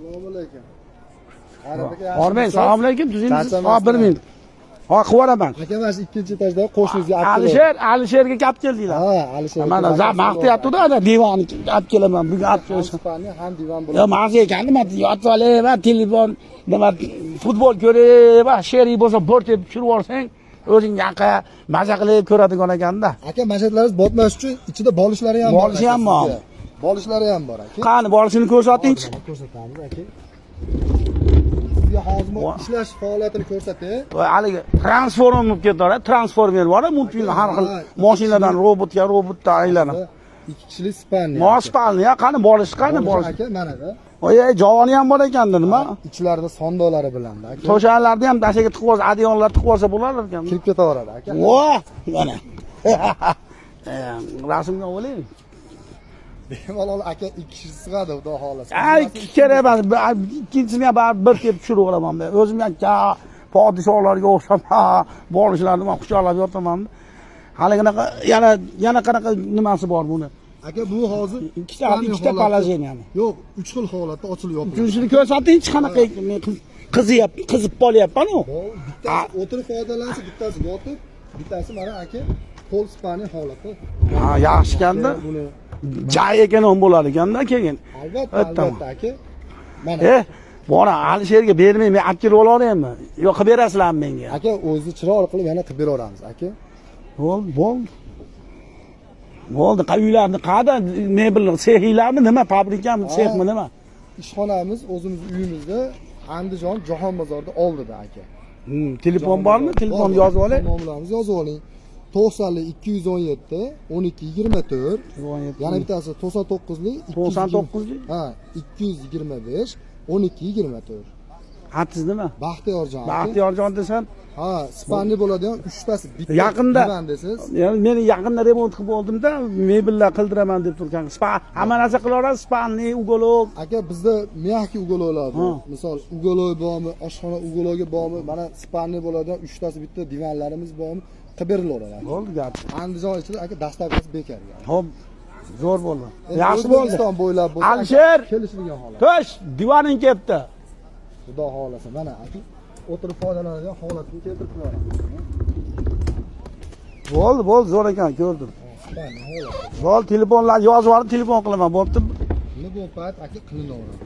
Assalomu alaykum. Ormay, assalomu alaykum. Tuzingiz? Ha, 1 minut. Ha, quvaraman. Aka mana shu ikkinchi etajda qo'shningizga Alisherga gap keldinglar. Ha, Alisher. Mana maqtayapti-da, ana divonni olib kelaman. Bugun olib kelishim. Ham divan bo'ladi. Yo, ma'zi ekan, nima yotib olaman, telefon, nima futbol ko'rib, sherik bo'lsa bo'rtib tushirib yuborsang, o'zing yoqqa maza qilib ko'radigan ekanda. Aka, mashatlaringiz botmash uchun ichida bolishlari ham bor. Bolishi ham bor. Bolishlari ham bor aka. Qani bolishini ko'rsatingchi. Ko'rsatamiz aka. Sizga hozir ishlash faoliyatini ko'rsating. Va haligi transformer bo'lib ketadi, transformer bor, multfilm har xil mashinadan robotdan aylanib. 2 kishilik spanni. Mospalni, ya qani bolish, qani bolish. Aka, mana da. Oy, javoni ham bor ekanda nima? Ichlarida sondolari bilan aka. To'shanlarni ham dashaga tiqib olsa, adionlar tiqib olsa bo'lar ekan. Kirib ketaveradi aka. Voh, mana. Rasmga oling. Bemalol aka 2 kishi sig'adi, xudo xolasa. Ay, kerak emas. Ikkinchisini ham bir deb tushirib olaman men. O'zim ham podshohlarga o'xshab, bolishlarni men quchoqlab yotaman. Haliginaqa yana qanaqa nimasi bor buni? Aka, bu hozir ikkita palajeniyami? Yo'q, 3 xil holatda ochilib yopiladi. Uchinchini ko'rsatingchi, qanaqa qizib qolyapman-ku. Bittasi o'tirib foydalansa, bittasi yotib, bittasi mana aka qo'l spani holati. Ha, yaxshi ekanda. Buni jay ekan ham bo'lar ekanda keyin. Albatta aka. Mana. Bora Alisherga bermay men olib kelib olaveraymi? Yo'q, qilib berasizlarmi menga? Aka, o'zingizni chiroyli qilib yana qilib beraveramiz aka. Bo'ldi, uylarni qada mebellar, sexiylarmi, nima, fabrikami, sexmi, nima? Ishxonamiz o'zimiz uyimizda Andijon Jahon bozorida oldida aka. Telefon bormi? Telefon yozib olay. Telefonlarimiz yozib oling. 90lik 217 12 24. Yana bittasi 99lik 99lik. Ha, 225 12 24. Atingiz nima? Baxtiyorjon. Baxtiyorjon desan? Ha, spanli bo'ladigan 3 tasi bitta. Yaqinda. Desiz. Ya'ni men yaqinda remont qilib oldimda, mebellar qildiraman deb turgan. Span, hamma narsa qilaveramiz, spanli, ugolok. Aka, bizda miyaki ugoloklar bor. Misol, ugolok bormi, oshxona ugologi bormi? Mana spanli bo'ladigan 3 tasi bitta divanlarimiz bormi? Qilib berilaveradi. Bo'ldi gap. Andijon ichida aka dastavkasi bekor. Xo'p, zo'r bo'ldi. Yaxshi bo'ldi. O'zbekiston bo'ylab bo'lsa, Alisher, kelishilgan holat. To'sh, divoning ketdi. Xudo xolasa, mana aka o'tirib foydalanadigan holatni keltirib qo'yamiz. Bo'ldi, zo'r ekan, ko'rdim. Bo'ldi, telefonlar yozib yuborib, telefon qilaman, bo'pti. Nima bu payt aka qilinaveradi.